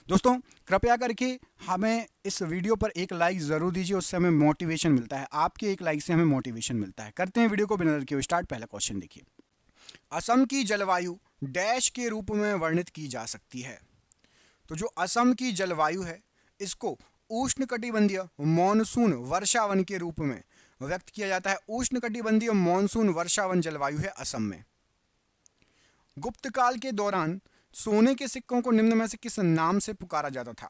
दोस्तों कृपया करके हमें इस वीडियो पर एक लाइक ज़रूर दीजिए, उससे हमें मोटिवेशन मिलता है। आपके एक लाइक से हमें मोटिवेशन मिलता है। करते हैं वीडियो को बिना देर किए स्टार्ट। पहला क्वेश्चन देखिए, असम की जलवायु डैश के रूप में वर्णित की जा सकती है। तो जो असम की जलवायु है इसको उष्णकटिबंधीय मॉनसून वर्षावन के रूप में व्यक्त किया जाता है। उष्णकटिबंधीय मॉनसून वर्षावन जलवायु है असम में। गुप्त काल के दौरान सोने के सिक्कों को निम्न में से किस नाम से पुकारा जाता था।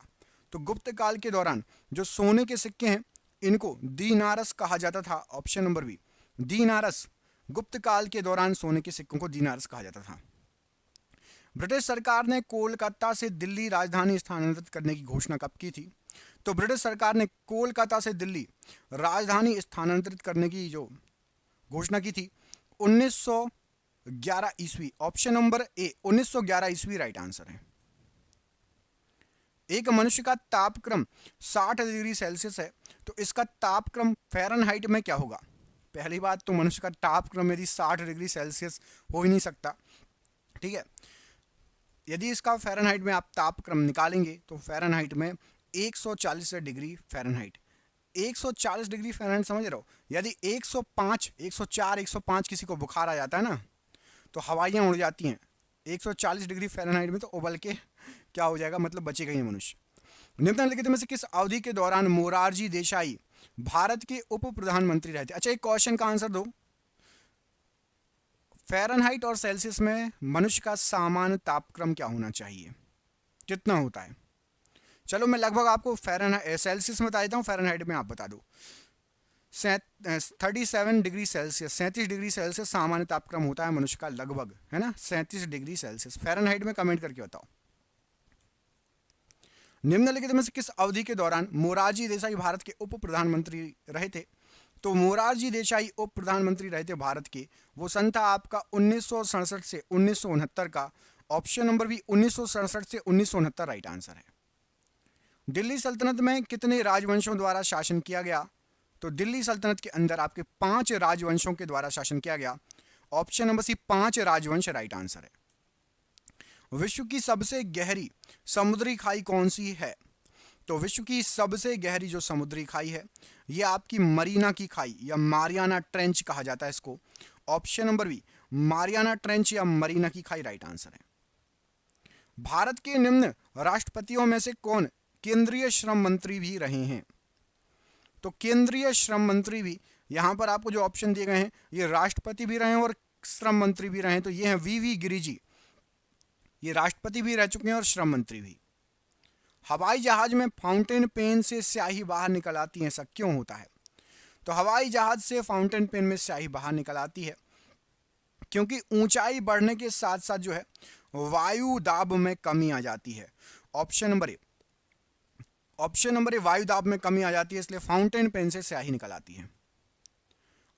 तो गुप्त काल के दौरान जो सोने के सिक्के हैं इनको दीनारस कहा जाता था। ऑप्शन नंबर बी, दीनारस। गुप्त काल के दौरान सोने के सिक्कों को दीनारस कहा जाता था। ब्रिटिश सरकार ने कोलकाता से दिल्ली राजधानी स्थानांतरित करने की घोषणा कब की थी। तो ब्रिटिश सरकार ने कोलकाता से दिल्ली राजधानी स्थानांतरित करने की जो घोषणा की थी 1911 ईस्वी। ऑप्शन नंबर ए 1911 ईस्वी राइट आंसर है। एक मनुष्य का तापक्रम 60 डिग्री सेल्सियस है तो इसका तापक्रम फ़ारेनहाइट में क्या होगा। पहली बात तो मनुष्य का तापक्रम यदि 60 डिग्री सेल्सियस हो ही नहीं सकता, ठीक है। यदि इसका फ़ारेनहाइट में आप तापक्रम निकालेंगे तो फ़ारेनहाइट में 140 डिग्री फ़ारेनहाइट, 140 डिग्री फ़ारेनहाइट समझ रहे हो। यदि 105, 104, 105 किसी को बुखार आ जाता है ना तो हवाइयाँ उड़ जाती हैं। 140 डिग्री फ़ारेनहाइट में तो उबल के क्या हो जाएगा, मतलब बचेगा ही मनुष्य। निम्नलिखित में से किस अवधि के दौरान मोरारजी देसाई भारत के उप प्रधानमंत्री रहे थे। अच्छा, एक क्वेश्चन का आंसर दो। फ़ारेनहाइट और सेल्सियस में मनुष्य का सामान्य तापक्रम क्या होना चाहिए, कितना होता है। चलो मैं लगभग आपको फ़ारेनहाइट सेल्सियस में बता देता हूँ, फ़ारेनहाइट में आप बता दो। 37 डिग्री सेल्सियस, 37 डिग्री सेल्सियस सामान्य तापक्रम होता है मनुष्य का लगभग, है ना। 37 डिग्री सेल्सियस फ़ारेनहाइट में कमेंट करके बताओ। निम्नलिखित में से किस अवधि के दौरान मोरारजी देसाई भारत के उप प्रधानमंत्री रहे थे। तो मोरारजी देसाई उप प्रधानमंत्री रहे थे भारत के, वो सन था आपका 1967 से 1969 का। ऑप्शन नंबर बी 1967 से 1969 राइट आंसर है। दिल्ली सल्तनत में कितने राजवंशों द्वारा शासन किया गया। तो दिल्ली सल्तनत के अंदर आपके 5 राजवंशों के द्वारा शासन किया गया। ऑप्शन नंबर सी 5 राजवंश राइट आंसर है। विश्व की सबसे गहरी समुद्री खाई कौन सी है। तो विश्व की सबसे गहरी जो समुद्री खाई है ये आपकी मरीना की खाई या मारियाना ट्रेंच कहा जाता है इसको। Option number B Mariana Trench या मरीना की खाई राइट आंसर है। भारत के निम्न राष्ट्रपतियों में से कौन केंद्रीय श्रम मंत्री भी रहे हैं। तो केंद्रीय श्रम मंत्री भी यहां पर आपको जो ऑप्शन दिए गए हैं ये राष्ट्रपति भी रहे हैं और श्रम मंत्री भी रहे हैं। तो ये हैं वीवी गिरि जी, ये राष्ट्रपति भी रह चुके हैं और श्रम मंत्री भी। हवाई जहाज में फाउंटेन पेन से स्याही बाहर निकल आती है, ऐसा क्यों होता है। तो हवाई जहाज से फाउंटेन पेन में स्याही बाहर निकल आती है क्योंकि ऊंचाई बढ़ने के साथ साथ जो है वायु दाब में कमी आ जाती है। Option number A, option number ए वायु दाब में कमी आ जाती है, इसलिए फाउंटेन पेन से स्याही निकल आती है।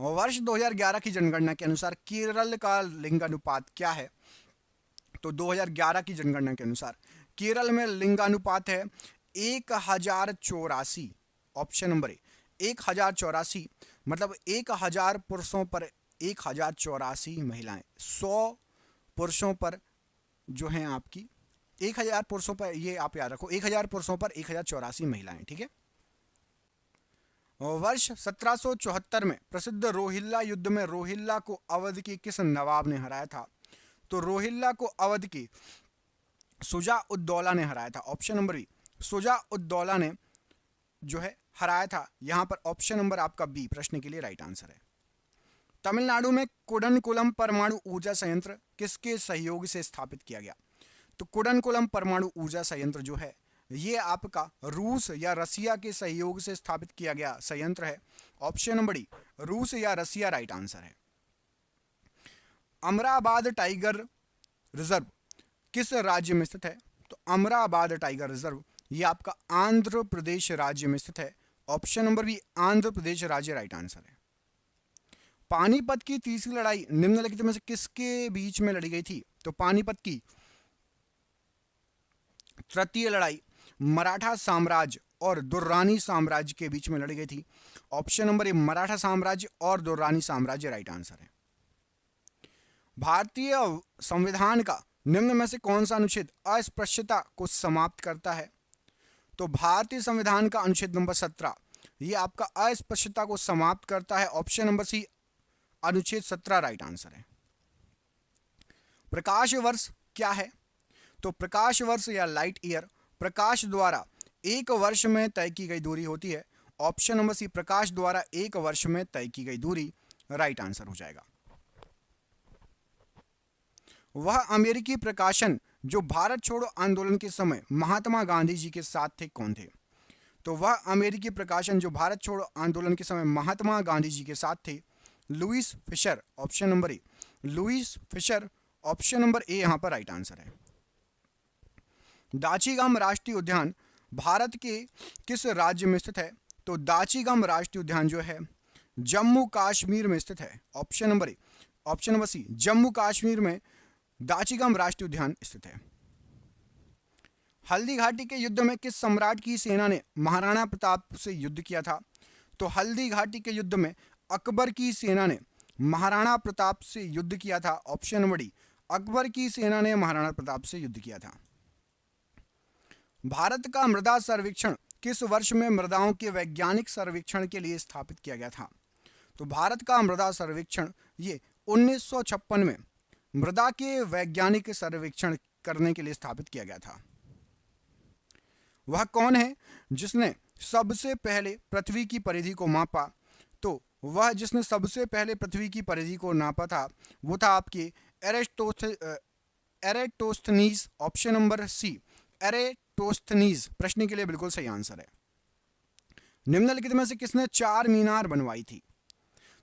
वर्ष 2011 की जनगणना के अनुसार केरल का लिंगानुपात क्या है। तो 2011 की जनगणना के अनुसार केरल में लिंगानुपात है 1084। ऑप्शन नंबर ए 1084, मतलब 1000 पुरुषों पर 1084 महिलाएं, 100 पुरुषों पर जो हैं आपकी 1000 पुरुषों पर, ये आप याद रखो 1000 पुरुषों पर 1084 महिलाएं, ठीक है। वर्ष 1774 में प्रसिद्ध रोहिल्ला युद्ध में रोहिल्ला को अवध के किस नवाब ने हराया था। तो रोहिल्ला को अवध के शुजा उद दौला ने हराया था। Option number B Shuja ud Daula ने जो है हराया था। यहां पर ऑप्शन नंबर आपका बी प्रश्न के लिए राइट आंसर है। तमिलनाडु में कुडनकुलम परमाणु ऊर्जा संयंत्र किसके सहयोग से स्थापित किया गया। तो कुडनकुलम परमाणु ऊर्जा संयंत्र जो है ये आपका रूस या रसिया के सहयोग से स्थापित किया गया संयंत्र है। ऑप्शन नंबर डी रूस या रसिया राइट आंसर है। अमराबाद टाइगर रिजर्व किस राज्य में स्थित है। तो अमराबाद टाइगर रिजर्व ये आपका आंध्र प्रदेश राज्य में स्थित है। Option number B Andhra Pradesh राज्य राइट आंसर है। पानीपत की तीसरी लड़ाई निम्नलिखित में से किसके बीच में लड़ी गई थी। तो पानीपत की तृतीय लड़ाई मराठा साम्राज्य और दुर्रानी साम्राज्य के बीच में लड़ी गई थी। ऑप्शन नंबर ए मराठा साम्राज्य और दुर्रानी साम्राज्य राइट आंसर है। भारतीय संविधान का निम्न में से कौन सा अनुच्छेद अस्पृश्यता को समाप्त करता है? तो भारतीय संविधान का अनुच्छेद नंबर 17 ये आपका अस्पृश्यता को समाप्त करता है। ऑप्शन नंबर सी अनुच्छेद 17 राइट आंसर है। प्रकाश वर्ष क्या है? तो प्रकाश वर्ष या लाइट ईयर प्रकाश द्वारा एक वर्ष में तय की गई दूरी होती है। ऑप्शन नंबर सी प्रकाश द्वारा एक वर्ष में तय की गई दूरी राइट आंसर हो जाएगा। वह अमेरिकी प्रकाशन जो भारत छोड़ो आंदोलन के समय महात्मा गांधी जी के साथ थे कौन थे? तो वह अमेरिकी प्रकाशन जो भारत छोड़ो आंदोलन के समय महात्मा गांधी जी के साथ थे Lewis Fisher. Option number A Lewis Fisher, option number A यहां पर राइट आंसर है। दाचीगम राष्ट्रीय उद्यान भारत के किस राज्य में स्थित है? तो दाचीगम राष्ट्रीय उद्यान जो है जम्मू कश्मीर में स्थित है। Option number A option number C Jammu Kashmir में दाचीगम राष्ट्रीय उद्यान स्थित है। हल्दी घाटी के युद्ध में किस सम्राट की सेना ने महाराणा प्रताप से युद्ध किया था? तो हल्दी घाटी के युद्ध में अकबर की सेना ने महाराणा प्रताप से युद्ध किया था। ऑप्शन नंबर डी अकबर की सेना ने महाराणा प्रताप से युद्ध किया था। भारत का मृदा सर्वेक्षण किस वर्ष में मृदाओं के वैज्ञानिक सर्वेक्षण के लिए स्थापित किया गया था? तो भारत का मृदा सर्वेक्षण ये 1956 में मृदा के वैज्ञानिक सर्वेक्षण करने के लिए स्थापित किया गया था। वह कौन है जिसने सबसे पहले पृथ्वी की परिधि को मापा? तो वह जिसने सबसे पहले पृथ्वी की परिधि को नापा था वो था आपके एरेटोस्थनीज। ऑप्शन नंबर सी एरेटोस्थनीज प्रश्न के लिए बिल्कुल सही आंसर है। निम्नलिखित में से किसने चार मीनार बनवाई थी?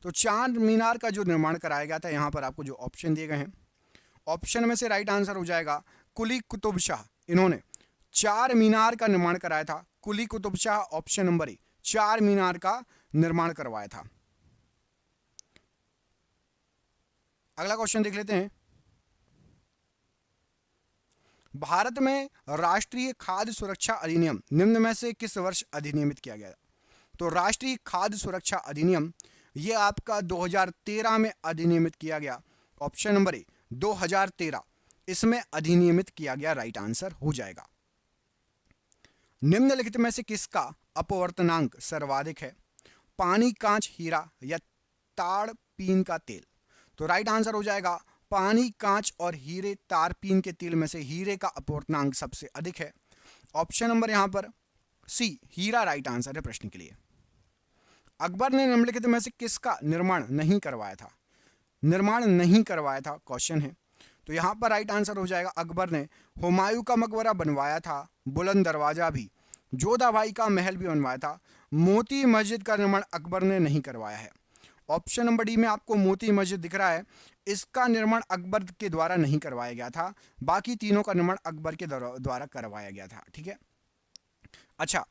तो चार मीनार का जो निर्माण कराया गया था यहां पर आपको जो ऑप्शन दिए गए हैं ऑप्शन में से राइट आंसर हो जाएगा कुली कुतुब शाह। इन्होंने चार मीनार का निर्माण कराया था। Quli Qutub Shah option number A Charminar का निर्माण करवाया था। अगला क्वेश्चन देख लेते हैं। भारत में राष्ट्रीय खाद्य सुरक्षा अधिनियम निम्न में से किस वर्ष अधिनियमित किया गया? तो राष्ट्रीय खाद्य सुरक्षा अधिनियम यह आपका 2013 में अधिनियमित किया गया। ऑप्शन नंबर ए 2013 इसमें अधिनियमित किया गया राइट आंसर हो जाएगा। निम्नलिखित में से किसका अपवर्तनांक सर्वाधिक है? पानी, कांच, हीरा या ताड़पीन का तेल? तो राइट आंसर हो जाएगा पानी, कांच और हीरे तारपीन के तेल में से हीरे का अपवर्तनांक सबसे अधिक है। ऑप्शन नंबर यहां पर सी हीरा राइट आंसर है प्रश्न के लिए। अकबर ने निम्नलिखित में से किसका निर्माण नहीं करवाया था? निर्माण नहीं करवाया था क्वेश्चन है। तो यहां पर राइट आंसर हो जाएगा अकबर ने हुमायूं का मकबरा बनवाया था, बुलंद दरवाजा भी, जोधाबाई का महल भी बनवाया था। मोती मस्जिद का निर्माण अकबर ने नहीं करवाया है। ऑप्शन नंबर डी में आपको मोती मस्जिद दिख रहा है, इसका निर्माण अकबर के द्वारा नहीं करवाया गया था। बाकी तीनों का निर्माण अकबर के द्वारा करवाया गया था। ठीक है। अच्छा,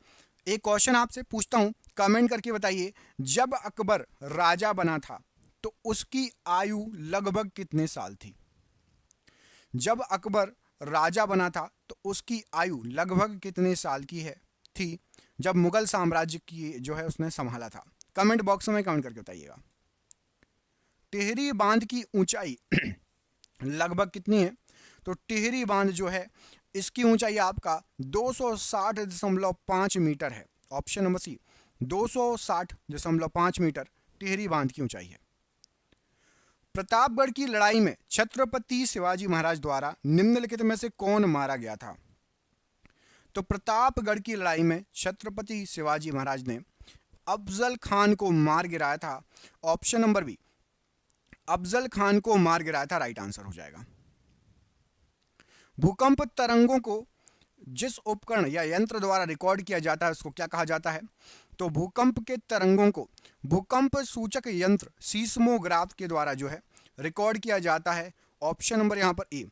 एक क्वेश्चन आपसे पूछता हूं, कमेंट करके बताइए, जब अकबर राजा बना था तो उसकी आयु लगभग कितने साल थी? जब अकबर राजा बना था तो उसकी आयु लगभग कितने साल की है थी जब मुगल साम्राज्य की जो है उसने संभाला था? कमेंट बॉक्स में कमेंट करके बताइएगा। टिहरी बांध की ऊंचाई लगभग कितनी है? तो टिहरी बांध जो है इसकी ऊंचाई आपका 260.5 मीटर है। Option number C 260.5 metre Tehri बांध की ऊंचाई है। प्रतापगढ़ की लड़ाई में छत्रपति शिवाजी महाराज द्वारा निम्नलिखित में से कौन मारा गया था? तो प्रतापगढ़ की लड़ाई में छत्रपति शिवाजी महाराज ने अफजल खान को मार गिराया था। Option number B Afzal Khan को मार गिराया था राइट आंसर हो जाएगा। भूकंप तरंगों को जिस उपकरण या यंत्र द्वारा रिकॉर्ड किया जाता है उसको क्या कहा जाता है? तो भूकंप के तरंगों को भूकंप सूचक यंत्र सीस्मोग्राफ के द्वारा जो है रिकॉर्ड किया जाता है। ऑप्शन नंबर यहां पर ए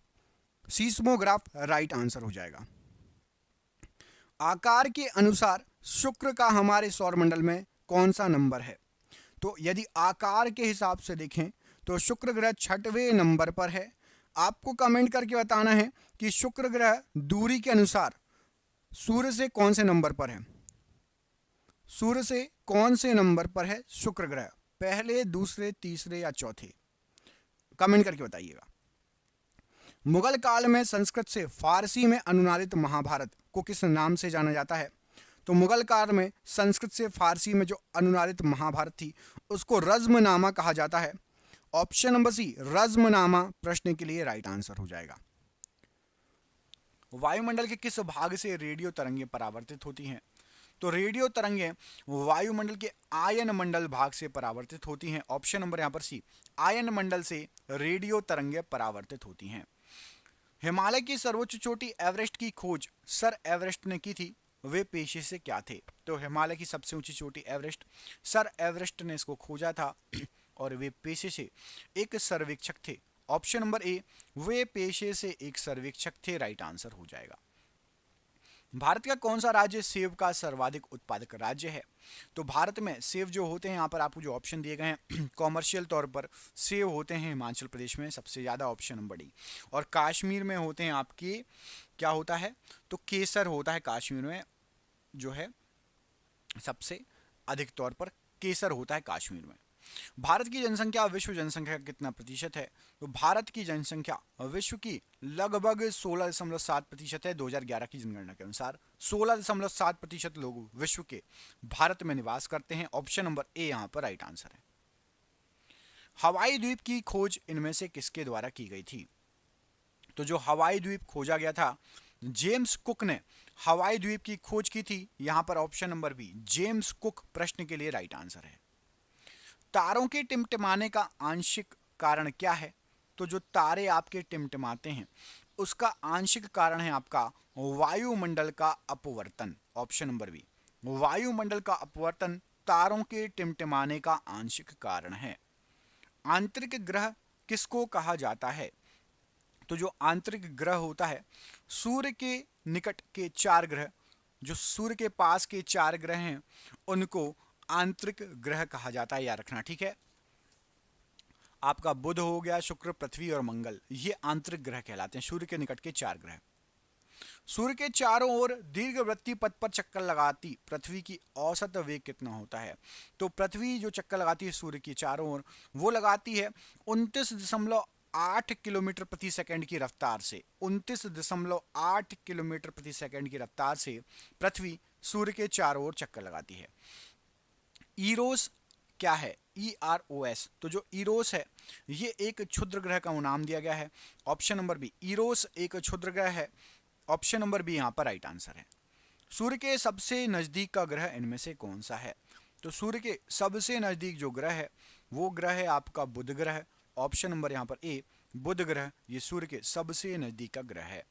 सीस्मोग्राफ राइट आंसर हो जाएगा। आकार के अनुसार शुक्र का हमारे सौरमंडल में कौन सा नंबर है? तो यदि आकार के हिसाब से देखें तो शुक्र ग्रह 6वें नंबर पर है। आपको कमेंट करके बताना है कि शुक्र ग्रह दूरी के अनुसार सूर्य से कौन से नंबर पर है? सूर्य से कौन से नंबर पर है शुक्र ग्रह? पहले, दूसरे, तीसरे या चौथे? कमेंट करके बताइएगा। मुगल काल में संस्कृत से फारसी में अनुवादित महाभारत को किस नाम से जाना जाता है? तो मुगल काल में संस्कृत से फारसी में जो अनुवादित महाभारत थी उसको रज़्मनामा कहा जाता है। ऑप्शन नंबर सी रज़्मनामा प्रश्न के लिए राइट आंसर हो जाएगा। वायुमंडल के किस भाग से रेडियो तरंगें परावर्तित होती हैं? तो रेडियो तरंगें वायुमंडल के आयन मंडल भाग से परावर्तित होती हैं। ऑप्शन नंबर यहां पर सी आयन मंडल से रेडियो तरंगें परावर्तित होती हैं। हिमालय की सर्वोच्च चोटी एवरेस्ट की खोज सर एवरेस्ट ने की थी, वे पेशे से क्या थे? तो हिमालय की सबसे ऊंची चोटी एवरेस्ट, सर एवरेस्ट ने इसको खोजा था और वे पेशे से एक सर्वेक्षक थे। ऑप्शन नंबर ए वे पेशे से एक सर्वेक्षक थे, राइट आंसर हो जाएगा। भारत का कौन सा राज्य सेब का सर्वाधिक उत्पादक राज्य है? तो भारत में सेब जो होते हैं, यहाँ पर आपको जो ऑप्शन दिए गए हैं कॉमर्शियल तौर पर सेब होते हैं हिमाचल प्रदेश में सबसे ज़्यादा, ऑप्शन नंबर डी। और कश्मीर में होते हैं आपके क्या होता है? तो केसर होता है कश्मीर में, जो है सबसे अधिक तौर पर केसर होता है कश्मीर में। भारत की जनसंख्या विश्व जनसंख्या का कितना प्रतिशत है? तो भारत की जनसंख्या विश्व की लगभग 16.7% है। 2011 की जनगणना के अनुसार 16.7% लोग विश्व के भारत में निवास करते हैं। ऑप्शन नंबर ए यहां पर राइट आंसर है। हवाई द्वीप की खोज इनमें से किसके द्वारा की गई थी? तो जो हवाई द्वीप खोजा गया था, जेम्स कुक ने हवाई द्वीप की खोज की थी। यहां पर option number B James Cook प्रश्न के लिए राइट आंसर है। तारों के टिमटिमाने का आंशिक कारण क्या है? तो जो तारे आपके टिमटिमाते हैं उसका आंशिक कारण है आपका वायुमंडल का अपवर्तन। ऑप्शन नंबर बी वायुमंडल का अपवर्तन तारों के टिमटिमाने का आंशिक कारण है। आंतरिक ग्रह किसको कहा जाता है? तो जो आंतरिक ग्रह होता है, सूर्य के निकट के 4 ग्रह, जो सूर्य के पास के 4 ग्रह हैं उनको आंतरिक ग्रह कहा जाता है, याद रखना, ठीक है। आपका बुध हो गया, शुक्र, पृथ्वी और मंगल, ये आंतरिक ग्रह कहलाते हैं, सूर्य के निकट के 4 ग्रह। सूर्य के चारों ओर दीर्घवृत्तीय पथ पर चक्कर लगाती पृथ्वी की औसत वेग कितना होता है? तो पृथ्वी जो चक्कर लगाती है सूर्य की चारों ओर, वो लगाती है 29.8 किलोमीटर प्रति सेकंड की रफ्तार से। 29.8 किलोमीटर प्रति सेकंड की रफ्तार से पृथ्वी सूर्य के चारों ओर चक्कर लगाती है। ईरोस क्या है? EROS। तो जो ईरोस है ये एक क्षुद्र ग्रह का नाम दिया गया है। ऑप्शन नंबर बी ईरोस एक क्षुद्र ग्रह है। ऑप्शन नंबर बी यहां पर राइट आंसर है। सूर्य के सबसे नजदीक का ग्रह इनमें से कौन सा है? तो सूर्य के सबसे नजदीक जो ग्रह है वो ग्रह है आपका बुध ग्रह। ऑप्शन नंबर यहां पर ए बुध ग्रह, ये सूर्य के सबसे नजदीक का ग्रह है।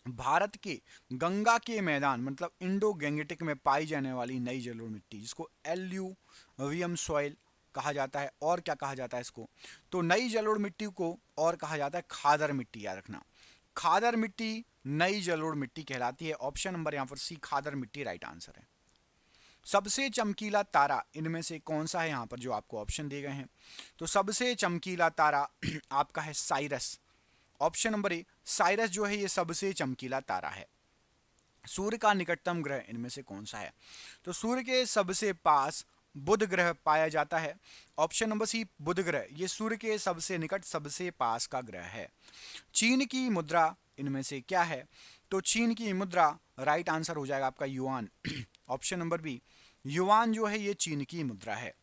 भारत के गंगा के मैदान मतलब इंडो गैंगेटिक में पाई जाने वाली नई जलोढ़ मिट्टी, जिसको एल्यूवियम सॉइल कहा जाता है, और क्या कहा जाता है इसको? तो नई जलोढ़ मिट्टी को और कहा जाता है खादर मिट्टी, याद रखना। खादर मिट्टी नई जलोढ़ मिट्टी कहलाती है। ऑप्शन नंबर यहाँ पर सी खादर मिट्टी राइट आंसर है। सबसे चमकीला तारा इनमें से कौन सा है? यहाँ पर जो आपको ऑप्शन दिए गए हैं, तो सबसे चमकीला तारा आपका है साइरस। ऑप्शन नंबर ए साइरस जो है ये सबसे चमकीला तारा है। सूर्य का निकटतम ग्रह इनमें से कौन सा है? तो सूर्य के सबसे पास बुध ग्रह पाया जाता है। ऑप्शन नंबर सी बुध ग्रह, ये सूर्य के सबसे निकट सबसे पास का ग्रह है। चीन की मुद्रा इनमें से क्या है? तो चीन की मुद्रा राइट आंसर हो जाएगा आपका yuan. Option number B yuan जो है ये चीन की मुद्रा है।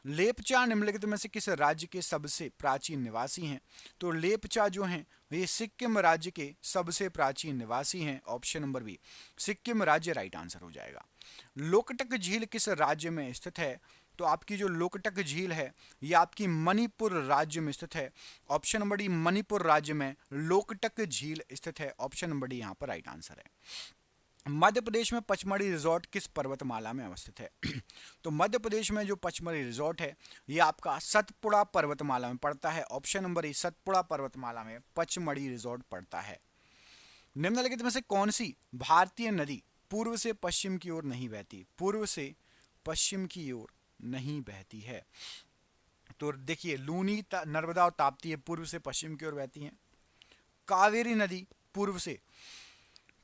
लेपचा निम्नलिखित में से किस राज्य के सबसे प्राचीन निवासी हैं? तो लेपचा जो हैं ये सिक्किम राज्य के सबसे प्राचीन निवासी हैं। ऑप्शन नंबर बी सिक्किम राज्य राइट आंसर हो जाएगा। लोकटक झील किस राज्य में स्थित है? तो आपकी जो लोकटक झील है ये आपकी मणिपुर राज्य में स्थित है। ऑप्शन नंबर डी मणिपुर राज्य में लोकटक झील स्थित है। ऑप्शन नंबर डी यहाँ पर राइट आंसर है। मध्य प्रदेश में पचमढ़ी रिजॉर्ट किस पर्वतमाला में अवस्थित है? तो मध्य प्रदेश में जो पचमढ़ी रिजॉर्ट है ये आपका सतपुड़ा पर्वतमाला में पड़ता है। ऑप्शन नंबर ए सतपुड़ा पर्वतमाला में पचमढ़ी रिजॉर्ट पड़ता है। निम्नलिखित में से कौन सी भारतीय नदी पूर्व से पश्चिम की ओर नहीं बहती? पूर्व से पश्चिम की ओर नहीं बहती है। तो देखिए लूनी, नर्मदा और ताप्ती पूर्व से पश्चिम की ओर बहती हैं। कावेरी नदी पूर्व से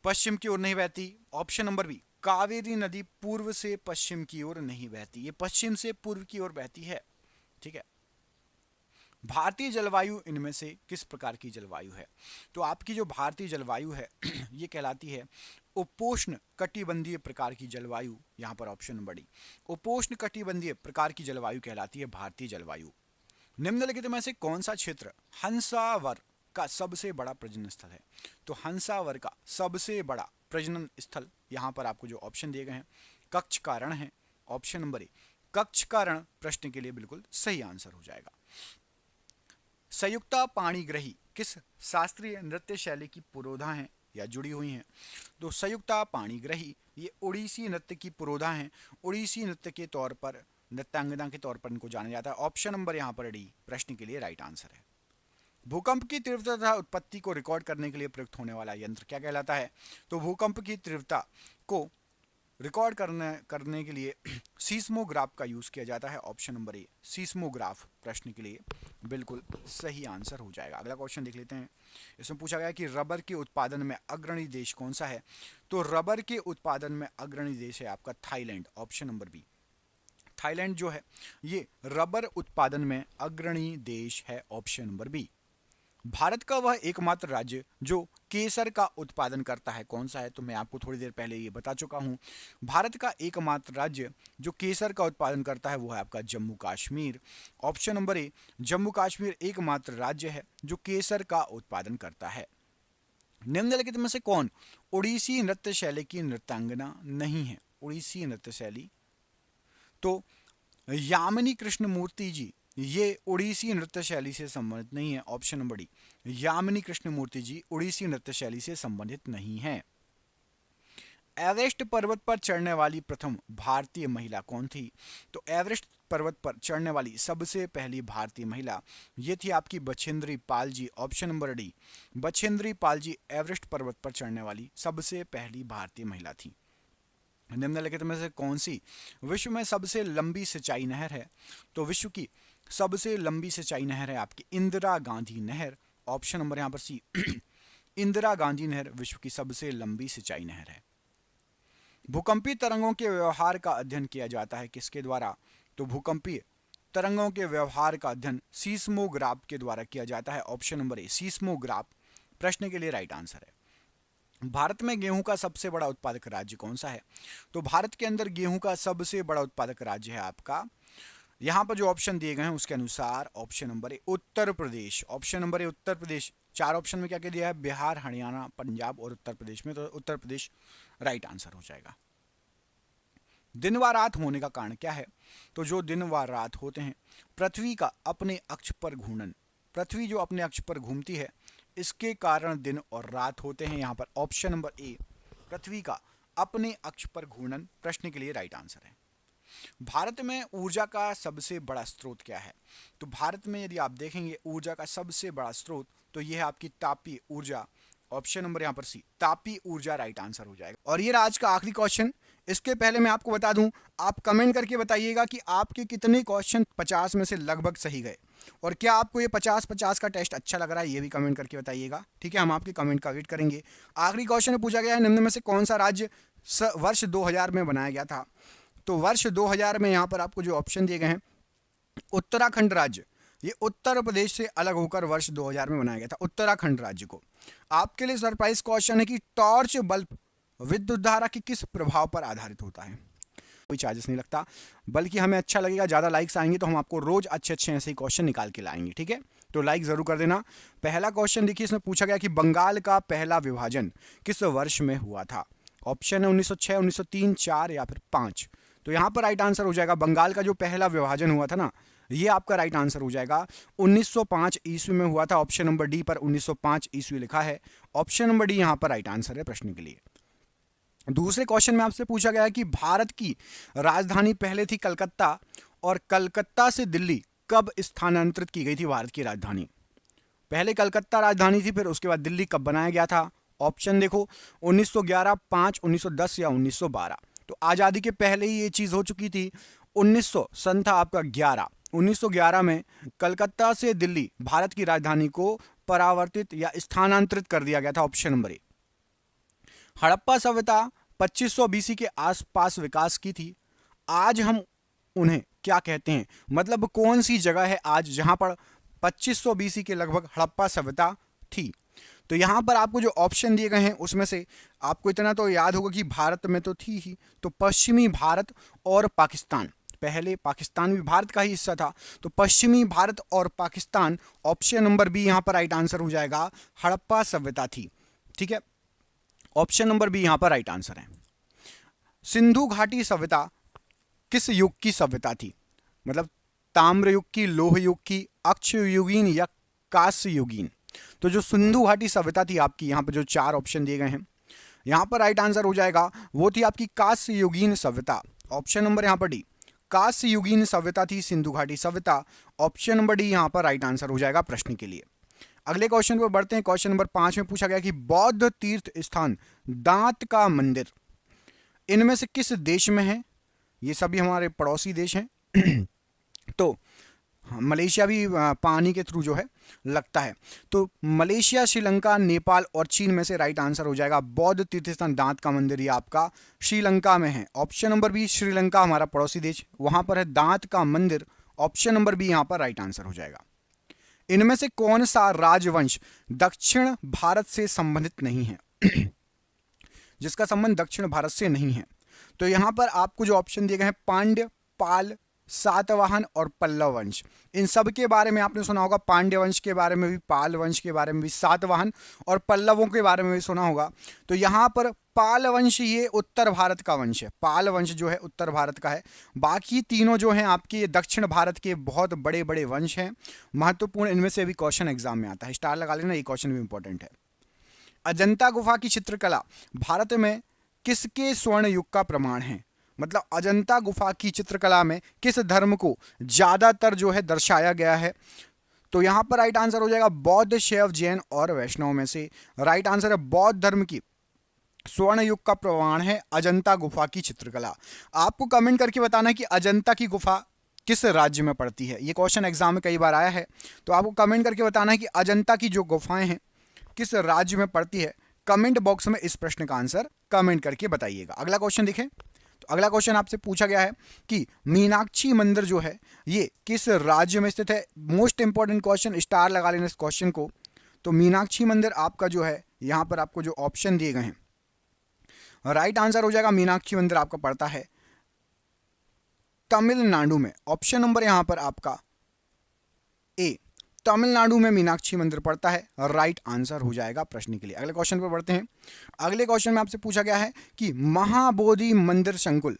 पश्चिम की ओर नहीं बहती। ऑप्शन नंबर बी कावेरी नदी पूर्व से पश्चिम की ओर नहीं बहती, ये पश्चिम से पूर्व की ओर बहती है, ठीक है। भारतीय जलवायु इनमें से किस प्रकार की जलवायु है? तो आपकी जो भारतीय जलवायु है ये कहलाती है उपोष्ण कटिबंधीय प्रकार की जलवायु। यहाँ पर ऑप्शन नंबर डी, उपोष्ण कटिबंधीय प्रकार की जलवायु कहलाती है भारतीय जलवायु। निम्नलिखित में से कौन सा क्षेत्र हंसावर का सबसे बड़ा प्रजनन स्थल है? तो हंसावर का सबसे बड़ा प्रजनन स्थल यहाँ पर आपको जो ऑप्शन दिए गए हैं कच्छ का रण है। ऑप्शन नंबर ए, कच्छ का रण प्रश्न के लिए बिल्कुल सही आंसर हो जाएगा। संयुक्ता पाणिग्रही किस शास्त्रीय नृत्य शैली की पुरोधा हैं या जुड़ी हुई हैं? तो संयुक्ता पाणिग्रही ये ओडिसी नृत्य की पुरोधा हैं। ओडिसी नृत्य के तौर पर, नृत्यांगना के तौर पर इनको जाना जाता है। ऑप्शन नंबर यहाँ पर डी प्रश्न के लिए राइट आंसर है। भूकंप की तीव्रता तथा उत्पत्ति को रिकॉर्ड करने के लिए प्रयुक्त होने वाला यंत्र क्या कहलाता है? तो भूकंप की तीव्रता को रिकॉर्ड करने के लिए सीस्मोग्राफ का यूज किया जाता है। ऑप्शन नंबर ए सीस्मोग्राफ प्रश्न के लिए बिल्कुल सही आंसर हो जाएगा। अगला क्वेश्चन देख लेते हैं। इसमें पूछा गया कि रबर के उत्पादन में अग्रणी देश कौन सा है? तो रबर के उत्पादन में अग्रणी देश है आपका Thailand. Option number B, Thailand जो है ये रबर उत्पादन में अग्रणी देश है। Option number B. भारत का वह एकमात्र राज्य जो केसर का उत्पादन करता है कौन सा है? तो मैं आपको थोड़ी देर पहले ये बता चुका हूं। भारत का एकमात्र राज्य जो केसर का उत्पादन करता है वो है आपका जम्मू कश्मीर। ऑप्शन नंबर ए, जम्मू कश्मीर एकमात्र राज्य है जो केसर का उत्पादन करता है। निम्नलिखित में से कौन ओडिसी नृत्य शैली की नृत्यांगना नहीं है? ओडिसी नृत्य शैली, तो यामिनी कृष्णमूर्ति जी ये ओडिसी नृत्य शैली से संबंधित नहीं है। Option number D, Yamini Krishnamurthy ji Odissi नृत्य शैली से संबंधित नहीं है। एवरेस्ट पर्वत पर चढ़ने वाली प्रथम भारतीय महिला कौन थी? तो एवरेस्ट पर्वत पर चढ़ने वाली सबसे पहली भारतीय महिला ये थी आपकी Bachendri Pal ji. Option number D, Bachendri Pal ji Everest पर्वत पर चढ़ने वाली सबसे पहली भारतीय महिला थी। निम्नलिखित में से कौन सी विश्व में सबसे लंबी सिंचाई नहर है? तो विश्व की सबसे लंबी सिंचाई नहर है आपकी इंदिरा गांधी नहर। ऑप्शन नंबर यहां पर सी, इंदिरा गांधी नहर विश्व की सबसे लंबी सिंचाई नहर है। भूकंपीय तरंगों के व्यवहार का अध्ययन किया जाता है किसके द्वारा? तो भूकंपीय तरंगों के व्यवहार का अध्ययन सीस्मोग्राफ के द्वारा किया जाता है। ऑप्शन नंबर ए सीस्मोग्राफ प्रश्न के लिए राइट आंसर है। भारत में गेहूं का सबसे बड़ा उत्पादक राज्य कौन सा है? तो भारत के अंदर गेहूं का सबसे बड़ा उत्पादक राज्य है आपका, यहां पर जो ऑप्शन दिए गए हैं उसके अनुसार option number A Uttar Pradesh. Option number A Uttar Pradesh. चार ऑप्शन में क्या क्या दिया है? बिहार, हरियाणा, पंजाब और उत्तर प्रदेश में, तो उत्तर प्रदेश राइट आंसर हो जाएगा। दिन व रात होने का कारण क्या है? तो जो दिन व रात होते हैं पृथ्वी का अपने अक्ष पर घूर्णन, पृथ्वी जो अपने अक्ष पर घूमती है इसके कारण दिन और रात होते हैं। यहां पर ऑप्शन नंबर ए पृथ्वी का अपने अक्ष पर घूर्णन प्रश्न के लिए राइट आंसर है। भारत में ऊर्जा का सबसे बड़ा स्रोत क्या है? तो भारत में यदि आप देखेंगे ऊर्जा का सबसे बड़ा स्रोत तो यह है आपकी तापीय ऊर्जा। ऑप्शन नंबर यहां पर सी तापीय ऊर्जा राइट आंसर हो जाएगा। और ये आज का आखिरी क्वेश्चन। इसके पहले मैं आपको बता दूं, आप कमेंट करके बताइएगा कि आपके कितने क्वेश्चन 50 में से लगभग सही गए, और क्या आपको ये 50-50 का टेस्ट अच्छा लग रहा है ये भी कमेंट करके बताइएगा। ठीक है, हम आपके कमेंट का वेट करेंगे। आखिरी क्वेश्चन में पूछा गया है निम्न में से कौन सा राज्य वर्ष 2000 में बनाया गया था? तो वर्ष 2000 में यहाँ पर आपको जो ऑप्शन दिए गए हैं उत्तराखंड राज्य, ये उत्तर प्रदेश से अलग होकर वर्ष 2000 में बनाया गया था उत्तराखंड राज्य को। आपके लिए सरप्राइज क्वेश्चन है कि टॉर्च बल्ब विद्युत धारा के किस प्रभाव पर आधारित होता है? कोई चार्जेस नहीं लगता, बल्कि हमें अच्छा लगेगा, ज़्यादा लाइक्स आएंगे तो हम आपको रोज अच्छे अच्छे ऐसे ही क्वेश्चन निकाल के लाएंगे। ठीक है, तो लाइक जरूर कर देना। पहला क्वेश्चन देखिए, इसमें पूछा गया कि बंगाल का पहला विभाजन किस वर्ष में हुआ था? ऑप्शन है 1906, 1903, 4 या फिर 5। तो यहाँ पर राइट आंसर हो जाएगा बंगाल का जो पहला विभाजन हुआ था ना, ये आपका राइट आंसर हो जाएगा 1905 ईस्वी में हुआ था। ऑप्शन नंबर डी पर 1905 ईस्वी लिखा है। ऑप्शन नंबर डी यहाँ पर राइट आंसर है प्रश्न के लिए। दूसरे क्वेश्चन में आपसे पूछा गया है कि भारत की राजधानी पहले थी कलकत्ता, और कलकत्ता से दिल्ली कब स्थानांतरित की गई थी भारत की राजधानी? पहले कलकत्ता राजधानी थी, फिर उसके बाद दिल्ली कब बनाया गया था? ऑप्शन देखो 1911, 5, 1910 या 1912। तो आजादी के पहले ही ये चीज हो चुकी थी। 1900 सन था आपका 11, 1911 में कलकत्ता से दिल्ली भारत की राजधानी को परावर्तित या स्थानांतरित कर दिया गया था। ऑप्शन नंबर ए। हड़प्पा सभ्यता 2500 बीसी के आसपास विकास की थी। आज हम उन्हें क्या कहते हैं? मतलब कौन सी जगह है आज जहां पर 2500 बीसी के लगभग हड़प्पा सभ्यता थी। तो यहाँ पर आपको जो ऑप्शन दिए गए हैं उसमें से आपको इतना तो याद होगा कि भारत में तो थी ही, तो पश्चिमी भारत और पाकिस्तान, पहले पाकिस्तान भी भारत का ही हिस्सा था, तो पश्चिमी भारत और पाकिस्तान, ऑप्शन नंबर बी यहाँ पर राइट आंसर हो जाएगा, हड़प्पा सभ्यता थी। ठीक है, ऑप्शन नंबर बी यहाँ पर राइट आंसर है। सिंधु घाटी सभ्यता किस युग की सभ्यता थी? मतलब ताम्र युग की, लोह युग की, अक्षयुगीन या कांस्य युगीन? तो जो सिंधु घाटी सभ्यता थी आपकी, यहाँ पर जो 4 ऑप्शन दिए गए हैं, यहाँ पर राइट आंसर हो जाएगा वो थी आपकी कांस्य युगीन सभ्यता, ऑप्शन नंबर यहाँ पर डी, कांस्य युगीन सभ्यता थी सिंधु घाटी सभ्यता, ऑप्शन नंबर डी यहाँ पर राइट आंसर हो जाएगा प्रश्न के लिए। अगले क्वेश्चन पर बढ़ते हैं। क्वेश्चन नंबर 5 में पूछा गया कि बौद्ध तीर्थ स्थान दांत का मंदिर इनमें से किस देश में है? ये सभी हमारे पड़ोसी देश हैं तो मलेशिया भी पानी के थ्रू जो है लगता है, तो मलेशिया, श्रीलंका, नेपाल और चीन में से राइट आंसर हो जाएगा बौद्ध तीर्थ स्थान दांत का मंदिर, ये आपका श्रीलंका में है। ऑप्शन नंबर बी, श्रीलंका हमारा पड़ोसी देश, वहां पर है दांत का मंदिर, ऑप्शन नंबर बी यहां पर राइट आंसर हो जाएगा। इनमें से कौन सा राजवंश दक्षिण भारत से संबंधित नहीं है जिसका संबंध दक्षिण भारत से नहीं है? तो यहां पर आपको जो ऑप्शन दिए गए हैं पांड्य, पाल, सातवाहन और पल्लव वंश, इन सब के बारे में आपने सुना होगा, पांड्य वंश के बारे में भी, पाल वंश के बारे में भी, सातवाहन और पल्लवों के बारे में भी सुना होगा। तो यहाँ पर पाल वंश ये उत्तर भारत का वंश है, पाल वंश जो है उत्तर भारत का है, बाकी तीनों जो हैं आपके ये दक्षिण भारत के बहुत बड़े बड़े वंश हैं, महत्वपूर्ण, इनमें से भी क्वेश्चन एग्जाम में आता है, स्टार लगा लेना, ये क्वेश्चन भी इंपॉर्टेंट है। अजंता गुफा की चित्रकला भारत में किसके स्वर्ण युग का प्रमाण है? मतलब अजंता गुफा की चित्रकला में किस धर्म को ज्यादातर जो है दर्शाया गया है? तो यहां पर राइट आंसर हो जाएगा बौद्ध, शैव, जैन और वैष्णव में से राइट आंसर है बौद्ध धर्म की स्वर्ण युग का प्रमाण है अजंता गुफा की चित्रकला। आपको कमेंट करके बताना है कि अजंता की गुफा किस राज्य में पड़ती है, ये क्वेश्चन एग्जाम में कई बार आया है, तो आपको कमेंट करके बताना है कि अजंता की जो गुफाएं हैं किस राज्य में पड़ती है। कमेंट बॉक्स में इस प्रश्न का आंसर कमेंट करके बताइएगा। अगला क्वेश्चन देखें, तो अगला क्वेश्चन आपसे पूछा गया है कि मीनाक्षी मंदिर जो है ये किस राज्य में स्थित है? मोस्ट इंपॉर्टेंट क्वेश्चन, स्टार लगा लेना इस क्वेश्चन को। तो मीनाक्षी मंदिर आपका जो है, यहां पर आपको जो ऑप्शन दिए गए हैं, राइट आंसर हो जाएगा मीनाक्षी मंदिर आपका पड़ता है तमिलनाडु में, ऑप्शन नंबर यहां पर आपका ए, तमिलनाडु में मीनाक्षी मंदिर पड़ता है, राइट आंसर हो जाएगा प्रश्न के लिए। अगले क्वेश्चन पर बढ़ते हैं। अगले क्वेश्चन में आपसे पूछा गया है कि महाबोधि मंदिर संकुल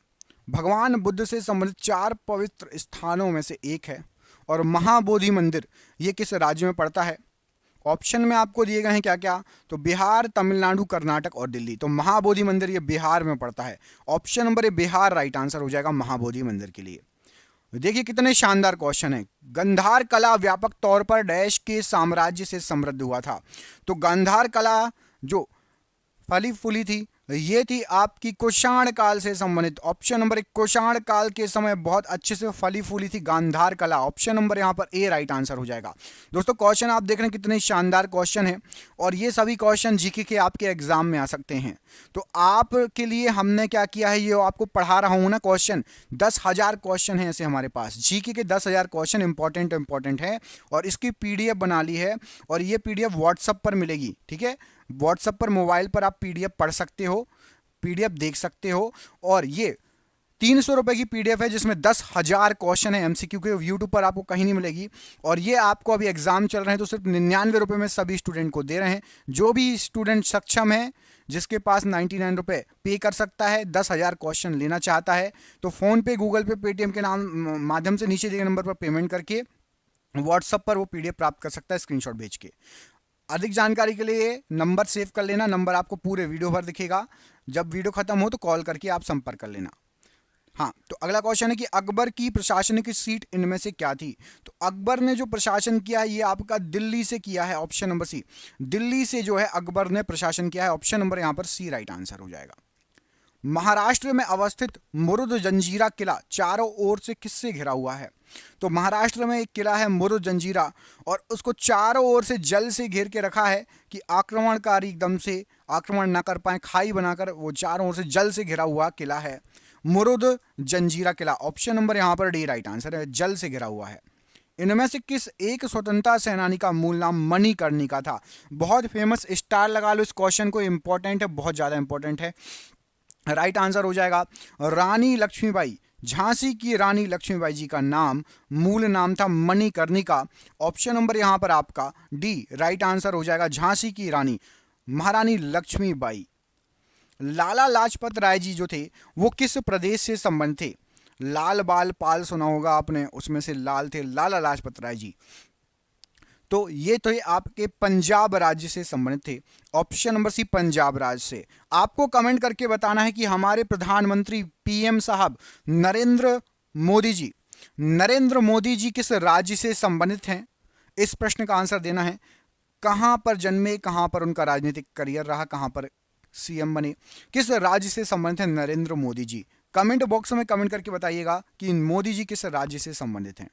भगवान बुद्ध से संबंधित 4 पवित्र स्थानों में से एक है, और महाबोधि मंदिर ये किस राज्य में पड़ता है? ऑप्शन में आपको दिए गए हैं क्या क्या, तो बिहार, तमिलनाडु, कर्नाटक और दिल्ली। तो महाबोधि मंदिर ये बिहार में पड़ता है, ऑप्शन नंबर ए बिहार राइट आंसर हो जाएगा महाबोधि मंदिर के लिए। देखिए कितने शानदार क्वेश्चन है। गांधार कला व्यापक तौर पर डैश के साम्राज्य से समृद्ध हुआ था? तो गांधार कला जो फली फूली थी ये थी आपकी कुषाण काल से संबंधित, ऑप्शन नंबर 1 कुषाण काल के समय बहुत अच्छे से फली फूली थी गांधार कला, ऑप्शन नंबर यहां पर ए राइट आंसर हो जाएगा। दोस्तों क्वेश्चन आप देख रहे हैं कितने शानदार क्वेश्चन है, और ये सभी क्वेश्चन जीके के आपके एग्जाम में आ सकते हैं। तो आपके लिए हमने क्या किया है, ये आपको पढ़ा रहा हूं ना क्वेश्चन, 10,000 क्वेश्चन है ऐसे हमारे पास, जीके के 10,000 क्वेश्चन इंपॉर्टेंट है, और इसकी पीडीएफ बना ली है, और ये पीडीएफ व्हाट्सएप पर मिलेगी। ठीक है, व्हाट्सएप पर मोबाइल पर आप पीडीएफ पढ़ सकते हो, पीडीएफ देख सकते हो, और ये 300 रुपए की पीडीएफ है जिसमें 10,000 क्वेश्चन है एमसीक्यू के, यूट्यूब पर आपको कहीं नहीं मिलेगी। और ये आपको अभी एग्जाम चल रहे हैं तो सिर्फ 99 रुपए में सभी स्टूडेंट को दे रहे हैं। जो भी स्टूडेंट सक्षम है, जिसके पास 99 रुपए पे कर सकता है, 10,000 क्वेश्चन लेना चाहता है, तो फोन पे, गूगल पे, पेटीएम के माध्यम से नीचे दिए गए नंबर पर पेमेंट करके व्हाट्सएप पर वो पीडीएफ प्राप्त कर सकता है स्क्रीनशॉट भेज के। अधिक जानकारी के लिए नंबर सेव कर लेना, नंबर आपको पूरे वीडियो भर दिखेगा, जब वीडियो खत्म हो तो कॉल करके आप संपर्क कर लेना। हाँ, तो अगला क्वेश्चन है कि अकबर की प्रशासनिक सीट इनमें से क्या थी? तो अकबर ने जो प्रशासन किया है ये आपका दिल्ली से किया है, ऑप्शन नंबर सी, दिल्ली से जो है अकबर ने प्रशासन किया है, ऑप्शन नंबर यहां पर सी राइट आंसर हो जाएगा। महाराष्ट्र में अवस्थित मुरुद जंजीरा किला चारों ओर से किससे घिरा हुआ है? तो महाराष्ट्र में एक किला है मुरुद जंजीरा, और उसको चारों ओर से जल से घेर के रखा है कि आक्रमणकारी एकदम से आक्रमण ना कर पाए, खाई बनाकर वो चारों ओर से जल से घिरा हुआ किला है मुरुद जंजीरा किला, ऑप्शन नंबर यहां पर डी राइट आंसर है, जल से घिरा हुआ है। इनमें से किस एक स्वतंत्रता सेनानी का मूल नाम मणिकर्णिका था? बहुत फेमस, स्टार लगा लो इस क्वेश्चन को, इंपॉर्टेंट है, बहुत ज्यादा इंपॉर्टेंट है। राइट आंसर हो जाएगा रानी लक्ष्मीबाई। झांसी की रानी लक्ष्मीबाई जी का नाम, मूल नाम था मणिकर्णिका। ऑप्शन नंबर यहां पर आपका डी राइट आंसर हो जाएगा, झांसी की रानी महारानी लक्ष्मीबाई। लाला लाजपत राय जी जो थे वो किस प्रदेश से संबंध थे? लाल बाल पाल सुना होगा आपने, उसमें से लाल थे लाला लाजपत राय जी। तो ये तो आपके पंजाब राज्य से संबंधित थे। ऑप्शन नंबर सी पंजाब राज्य से। आपको कमेंट करके बताना है कि हमारे प्रधानमंत्री पीएम साहब नरेंद्र मोदी जी किस राज्य से संबंधित हैं? इस प्रश्न का आंसर देना है। कहां पर जन्मे, कहां पर उनका राजनीतिक करियर रहा, कहां पर सीएम बने, किस राज्य से संबंधित है नरेंद्र मोदी जी? कमेंट बॉक्स में कमेंट करके बताइएगा कि मोदी जी किस राज्य से संबंधित हैं।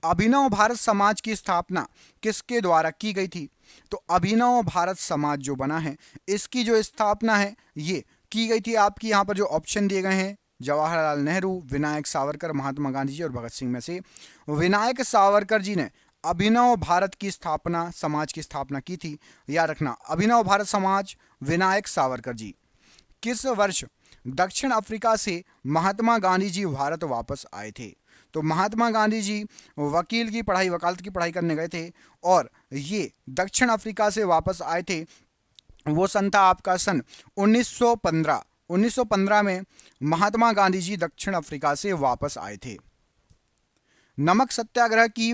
अभिनव भारत समाज की स्थापना किसके द्वारा की गई थी? तो अभिनव भारत समाज जो बना है, इसकी जो स्थापना है ये की गई थी आपकी, यहां पर जो ऑप्शन दिए गए हैं, जवाहरलाल नेहरू, विनायक सावरकर, महात्मा गांधी जी और भगत सिंह में से विनायक सावरकर जी ने अभिनव भारत की स्थापना, समाज की स्थापना की थी। याद रखना, अभिनव भारत समाज, विनायक सावरकर जी। किस वर्ष दक्षिण अफ्रीका से महात्मा गांधी जी भारत वापस आए थे? तो महात्मा गांधी जी वकील की पढ़ाई, वकालत की पढ़ाई करने गए थे और ये दक्षिण अफ्रीका से वापस आए थे। वो सन था आपका सन 1915। 1915 में महात्मा गांधी जी दक्षिण अफ्रीका से वापस आए थे। नमक सत्याग्रह की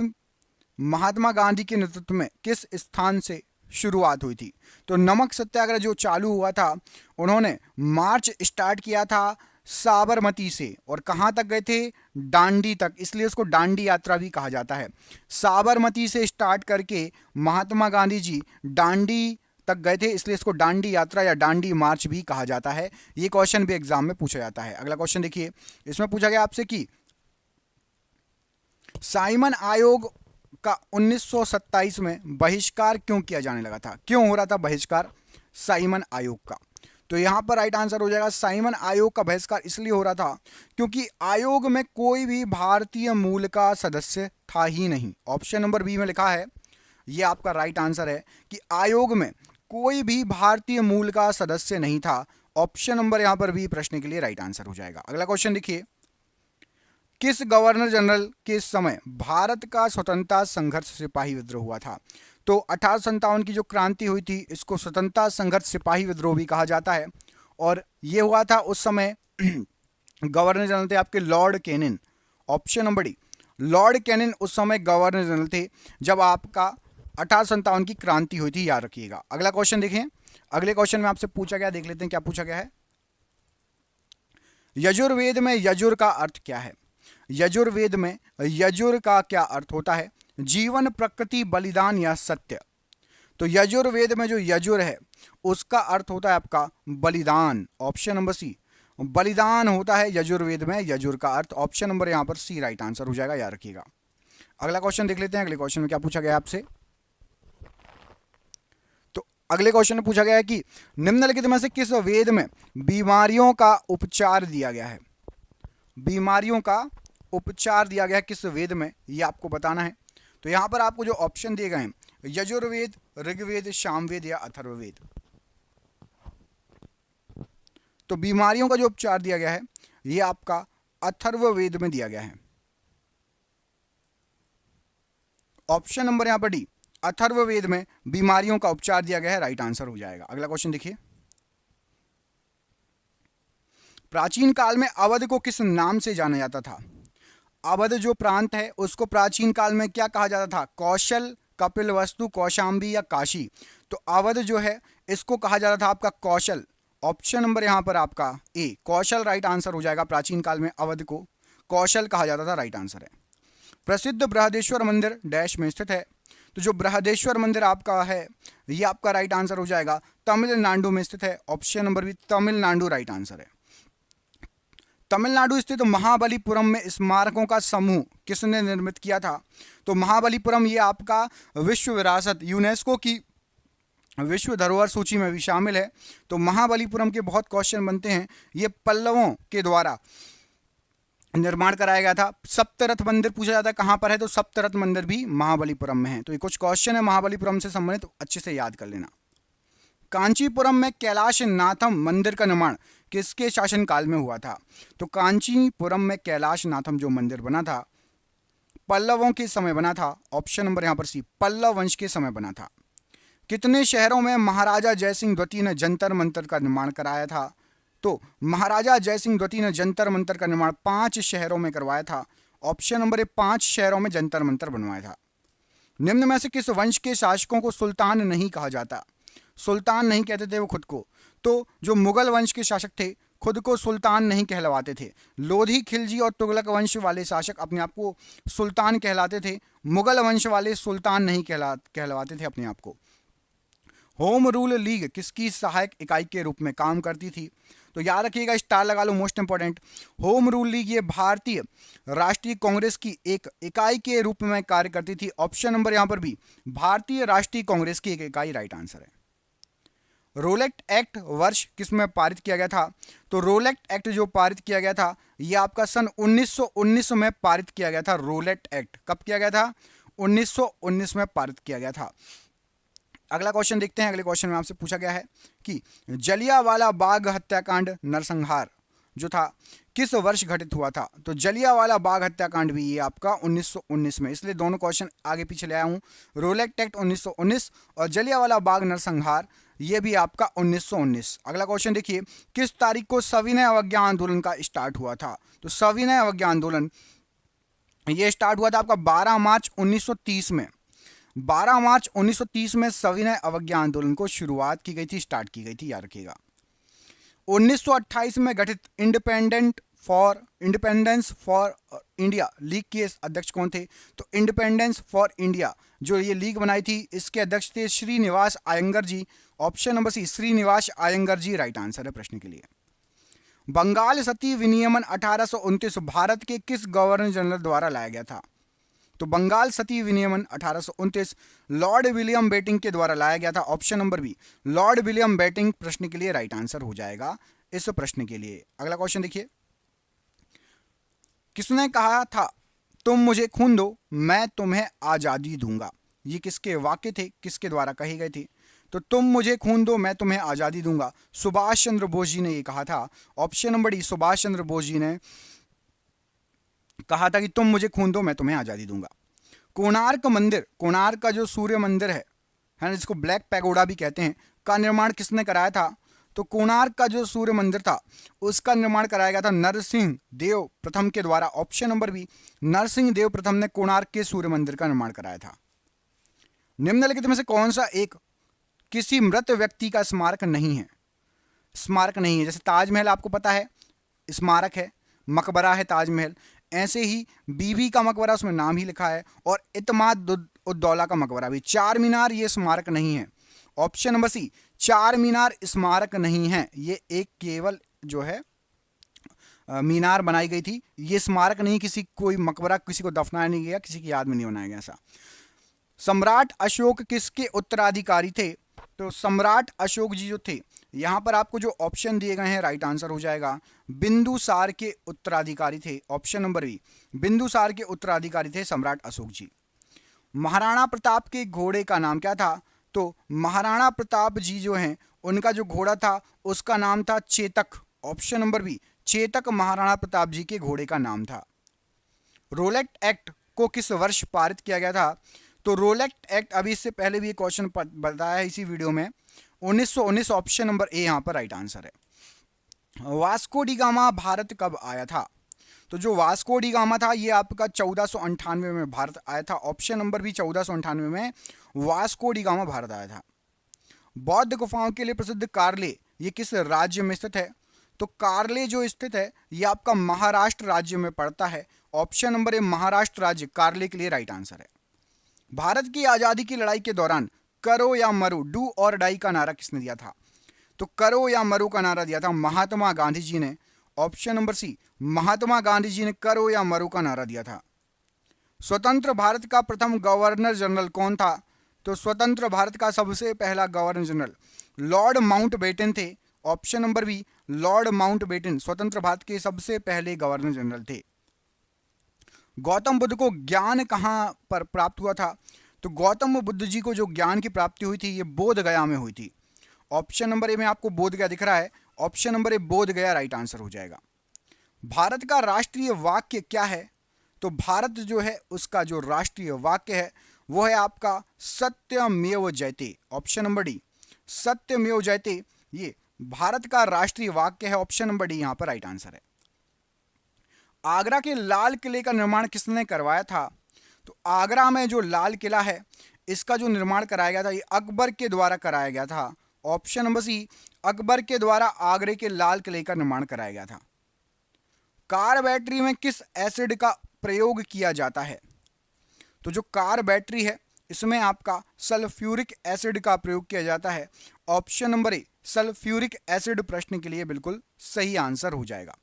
महात्मा गांधी के नेतृत्व में किस स्थान से शुरुआत हुई थी? तो नमक सत्याग्रह जो चालू हुआ था, उन्होंने मार्च स्टार्ट किया था साबरमती से, और कहां तक गए थे? डांडी तक, इसलिए उसको डांडी यात्रा भी कहा जाता है। साबरमती से स्टार्ट करके महात्मा गांधी जी डांडी तक गए थे, इसलिए इसको डांडी यात्रा या डांडी मार्च भी कहा जाता है। ये क्वेश्चन भी एग्जाम में पूछा जाता है। अगला क्वेश्चन देखिए, इसमें पूछा गया आपसे कि साइमन आयोग का 1927 में बहिष्कार क्यों किया जाने लगा था? क्यों हो रहा था बहिष्कार साइमन आयोग का? तो यहां पर राइट आंसर हो जाएगा, साइमन आयोग का बहिष्कार इसलिए हो रहा था क्योंकि आयोग में कोई भी भारतीय मूल का सदस्य था ही नहीं। ऑप्शन नंबर बी में लिखा है, यह आपका राइट आंसर है कि आयोग में कोई भी भारतीय मूल का सदस्य नहीं था। ऑप्शन नंबर यहां पर बी प्रश्न के लिए राइट आंसर हो जाएगा। अगला क्वेश्चन देखिए, किस गवर्नर जनरल के समय भारत का स्वतंत्रता संघर्ष सिपाही विद्रोह हुआ था? तो 1857 की जो क्रांति हुई थी, इसको स्वतंत्रता संघर्ष सिपाही विद्रोह भी कहा जाता है, और यह हुआ था उस समय गवर्नर जनरल थे आपके Lord Canning. Option number D, Lord Canning उस समय गवर्नर जनरल थे जब आपका 1857 की क्रांति हुई थी, याद रखिएगा। अगला क्वेश्चन देखें, अगले क्वेश्चन में आपसे पूछा गया, देख लेते हैं क्या पूछा गया है। यजुर्वेद में यजुर का अर्थ क्या है? यजुर्वेद में यजुर का क्या अर्थ होता है? जीवन, प्रकृति, बलिदान या सत्य? तो यजुर्वेद में जो यजुर है उसका अर्थ होता है आपका बलिदान। ऑप्शन नंबर सी, बलिदान होता है यजुर्वेद में यजुर का अर्थ। ऑप्शन नंबर यहां पर सी राइट आंसर हो जाएगा, याद रखिएगा। अगला क्वेश्चन देख लेते हैं, अगले क्वेश्चन में क्या पूछा गया आपसे। तो अगले क्वेश्चन में पूछा गया है कि निम्नलिखित में से किस वेद में बीमारियों का उपचार दिया गया है? बीमारियों का उपचार दिया गया है किस वेद में, ये आपको बताना है। तो यहां पर आपको जो ऑप्शन दिए गए हैं, यजुर्वेद, ऋग्वेद, सामवेद या अथर्ववेद। तो बीमारियों का जो उपचार दिया गया है ये आपका अथर्ववेद में दिया गया है। ऑप्शन नंबर यहां पर डी, अथर्ववेद में बीमारियों का उपचार दिया गया है, राइट आंसर हो जाएगा। अगला क्वेश्चन देखिए, प्राचीन काल में अवध को किस नाम से जाना जाता था? अवध जो प्रांत है उसको प्राचीन काल में क्या कहा जाता था? कौशल, कपिलवस्तु, कौशाम्बी या काशी? तो अवध जो है इसको कहा जाता था आपका कौशल। ऑप्शन नंबर यहां पर आपका ए, कौशल राइट आंसर हो जाएगा। प्राचीन काल में अवध को कौशल कहा जाता था, राइट आंसर है। प्रसिद्ध बृहदेश्वर मंदिर डैश में स्थित है? तो जो बृहदेश्वर मंदिर आपका है ये आपका राइट आंसर हो जाएगा तमिलनाडु में स्थित है। Option number B, Tamil Nadu right answer है। तमिलनाडु स्थित महाबलीपुरम में स्मारकों का समूह किसने निर्मित किया था? तो महाबलीपुरम ये आपका विश्व विरासत, यूनेस्को की विश्व धरोहर सूची में भी शामिल है। तो महाबलीपुरम के बहुत क्वेश्चन बनते हैं। ये पल्लवों के द्वारा निर्माण कराया गया था। सप्तरथ मंदिर पूछा जाता है कहां पर है, तो सप्तरथ मंदिर भी महाबलीपुरम में है। तो ये कुछ क्वेश्चन है महाबलीपुरम से संबंधित, अच्छे से याद कर लेना। कांचीपुरम में कैलाश नाथम मंदिर का निर्माण किसके शासनकाल में हुआ था? तो कांचीपुरम में कैलाश नाथम जो मंदिर बना था, पल्लवों के समय बना था। ऑप्शन नंबर यहां पर सी, पल्लव वंश के समय बना था। कितने शहरों में महाराजा जयसिंह द्वितीय ने जंतर मंतर का निर्माण कराया था? तो महाराजा जयसिंह द्वितीय ने जंतर मंतर का निर्माण 5 शहरों में करवाया था। ऑप्शन नंबर ए, 5 शहरों में जंतर मंतर बनवाया था। निम्न में से किस वंश के शासकों को सुल्तान नहीं कहा जाता? सुल्तान नहीं कहते थे वो खुद को। तो जो मुगल वंश के शासक थे खुद को सुल्तान नहीं कहलवाते थे। लोधी, खिलजी और तुगलक वंश वाले शासक अपने आप को सुल्तान कहलाते थे। मुगल वंश वाले सुल्तान नहीं कहलवाते थे अपने आप को। होम रूल लीग किसकी सहायक इकाई के रूप में काम करती थी? तो याद रखिएगा, स्टार लगा लो, most important. Home rule league ये भारतीय राष्ट्रीय कांग्रेस की एक इकाई के रूप में कार्य करती थी। ऑप्शन नंबर यहां पर भी, भारतीय राष्ट्रीय कांग्रेस की एक इकाई राइट आंसर है। रोलेट एक्ट वर्ष किसमें पारित किया गया था? तो रोलेट एक्ट जो पारित किया गया था ये आपका सन 1919 में पारित किया गया था। रोलेट एक्ट कब किया गया था? 1919 में पारित किया गया था। अगला क्वेश्चन देखते हैं। अगले क्वेश्चन में आपसे पूछा गया है कि जलियांवाला बाग हत्याकांड नरसंहार जो था किस वर्ष घटित हुआ था? तो जलियांवाला बाग हत्याकांड भी ये आपका 1919 में, इसलिए दोनों क्वेश्चन आगे पीछे ले आया हूं। रोलेट एक्ट 1919 और जलियांवाला बाग नरसंहार ये भी आपका 1919। अगला क्वेश्चन देखिए, किस तारीख को सविनय अवज्ञा आंदोलन का स्टार्ट हुआ था? तो सविनय अवज्ञा आंदोलन ये स्टार्ट हुआ था आपका 12 मार्च 1930 में। 12 मार्च 1930 में सविनय अवज्ञा आंदोलन को शुरुआत की गई थी, स्टार्ट की गई थी, याद रखिएगा। 1928 में गठित इंडिपेंडेंस फॉर इंडिया लीग के अध्यक्ष कौन थे? तो इंडिपेंडेंस फॉर इंडिया जो ये लीग बनाई थी इसके अध्यक्ष थे Srinivasa Iyengar ji. Option number C, Srinivasa Iyengar ji right answer है प्रश्न के लिए। बंगाल सती विनियमन 1829 भारत के किस गवर्नर जनरल द्वारा लाया गया था? तो बंगाल सती विनियमन 1829 लॉर्ड विलियम बेटिंग के द्वारा लाया गया था। Option number B, Lord William Bentinck प्रश्न के लिए राइट आंसर हो जाएगा इस प्रश्न के लिए। अगला क्वेश्चन देखिए, किसने कहा था तुम मुझे खून दो मैं तुम्हें आजादी दूंगा? ये किसके वाक्य थे, किसके द्वारा कहे गए थे? तो तुम मुझे खून दो मैं तुम्हें आजादी दूंगा, सुभाष चंद्र बोस जी ने ये कहा था। Option number D, Subhash Chandra Bose ji ने कहा था कि तुम मुझे खून दो मैं तुम्हें आजादी दूंगा। कोणार्क मंदिर, कोणार्क का जो सूर्य मंदिर है ना, जिसको ब्लैक पैगोडा भी कहते हैं, का निर्माण किसने कराया था? तो कोणार्क का जो सूर्य मंदिर था उसका निर्माण कराया गया था नरसिंह देव प्रथम के द्वारा। Option number B, Narsingh Dev प्रथम ने कोणार्क के सूर्य मंदिर का निर्माण कराया था। निम्नलिखित में से कौन सा एक किसी मृत व्यक्ति का स्मारक नहीं है? स्मारक नहीं है, जैसे ताजमहल आपको पता है स्मारक है, मकबरा है ताजमहल, ऐसे ही बीबी का मकबरा उसमें नाम ही लिखा है, और इत्माद उद्दौला का मकबरा भी। चार मीनार ये स्मारक नहीं है। ऑप्शन नंबर सी, चार मीनार स्मारक नहीं है, ये एक केवल जो है मीनार बनाई गई थी, ये स्मारक नहीं, किसी कोई मकबरा किसी को दफनाया नहीं गया, किसी की याद में नहीं बनाया गया ऐसा। सम्राट अशोक किसके उत्तराधिकारी थे? तो सम्राट अशोक जी जो थे, यहां पर आपको जो ऑप्शन दिए गए हैं राइट आंसर हो जाएगा, बिंदुसार के उत्तराधिकारी थे। ऑप्शन नंबर बी, बिंदुसार के उत्तराधिकारी थे सम्राट अशोक जी। महाराणा प्रताप के घोड़े का नाम क्या था? तो महाराणा प्रताप जी जो हैं उनका जो घोड़ा था उसका नाम था Chetak. Option number B, Chetak Maharana Pratap ji के घोड़े का नाम था। रोलेट एक्ट को किस वर्ष पारित किया गया था? तो रोलेट एक्ट, अभी इससे पहले भी क्वेश्चन बताया है इसी वीडियो में, 1919। ऑप्शन नंबर ए यहां पर राइट आंसर है। वास्को डी गामा भारत कब आया था? तो जो वास्को डी गामा था ये आपका 1498 में भारत आया था। ऑप्शन नंबर बी, 1498 में वास्को डी गामा भारत आया था। बौद्ध गुफाओं के लिए प्रसिद्ध कार्ले ये किस राज्य में स्थित है? तो कार्ले जो स्थित है ये आपका महाराष्ट्र राज्य में पड़ता है। ऑप्शन नंबर ए, महाराष्ट्र राज्य कार्ले के लिए राइट आंसर है। भारत की आजादी की लड़ाई के दौरान करो या मरो, डू और डाई का नारा किसने दिया था? तो करो या मरो का नारा दिया था महात्मा गांधी जी ने। ऑप्शन नंबर सी, महात्मा गांधी जी ने करो या मरो का नारा दिया था। स्वतंत्र भारत का प्रथम गवर्नर जनरल कौन था? तो स्वतंत्र भारत का सबसे पहला गवर्नर जनरल लॉर्ड माउंटबेटन थे। Option number B, Lord Mountbatten स्वतंत्र भारत के सबसे पहले गवर्नर जनरल थे। गौतम बुद्ध को ज्ञान कहाँ पर प्राप्त हुआ था? तो गौतम बुद्ध जी को जो ज्ञान की प्राप्ति हुई थी ये बोध गया में हुई थी। ऑप्शन नंबर ए में आपको बोध गया दिख रहा है, ऑप्शन नंबर ए बोध गया राइट आंसर हो जाएगा। भारत का राष्ट्रीय वाक्य क्या है? तो भारत जो है उसका जो राष्ट्रीय वाक्य है वो है आपका सत्यमेव जयते। ऑप्शन नंबर डी, सत्यमेव जयते, ये भारत का राष्ट्रीय वाक्य है। ऑप्शन नंबर डी यहां पर राइट आंसर है। आगरा के लाल किले का निर्माण किसने करवाया था? तो आगरा में जो लाल किला है इसका जो निर्माण कराया गया था ये अकबर के द्वारा कराया गया था। ऑप्शन नंबर सी, अकबर के द्वारा आगरे के लाल किले का निर्माण कराया गया था। कार बैटरी में किस एसिड का प्रयोग किया जाता है? तो जो कार बैटरी है इसमें आपका सल्फ्यूरिक एसिड का प्रयोग किया जाता है। ऑप्शन नंबर ए, सल्फ्यूरिक एसिड प्रश्न के लिए बिल्कुल सही आंसर हो जाएगा।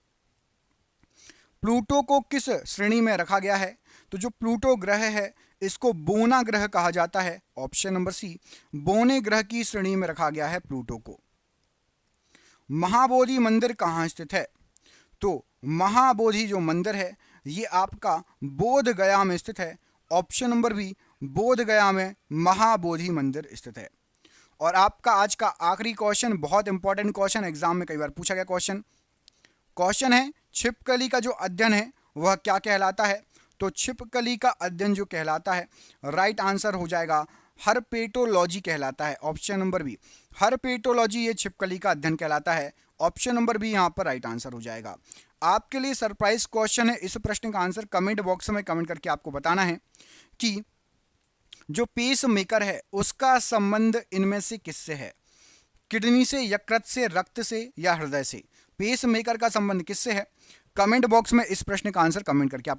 प्लूटो को किस श्रेणी में रखा गया है? तो जो प्लूटो ग्रह है इसको बोना ग्रह कहा जाता है। ऑप्शन नंबर सी, बोने ग्रह की श्रेणी में रखा गया है प्लूटो को। महाबोधि मंदिर कहाँ स्थित है? तो महाबोधि जो मंदिर है ये आपका बोध गया में स्थित है। ऑप्शन नंबर बी, बोध गया में महाबोधि मंदिर स्थित है। और आपका आज का आखिरी क्वेश्चन, बहुत इंपॉर्टेंट क्वेश्चन, एग्जाम में कई बार पूछा गया क्वेश्चन है छिपकली का जो अध्ययन है वह क्या कहलाता है? तो छिपकली का अध्ययन जो कहलाता है राइट आंसर हो जाएगा हर्पेटोलॉजी कहलाता है। ऑप्शन नंबर बी, हर्पेटोलॉजी ये छिपकली का अध्ययन कहलाता है। ऑप्शन नंबर बी यहाँ पर राइट आंसर हो जाएगा। आपके लिए सरप्राइज क्वेश्चन है, इस प्रश्न का आंसर कमेंट बॉक्स में कमेंट करके आपको बताना है कि जो पेस मेकर है उसका संबंध इनमें से किससे है? किडनी से, यकृत से, रक्त से या हृदय से? पेस मेकर का संबंध किससे है? कमेंट बॉक्स में इस प्रश्न का आंसर कमेंट करके आप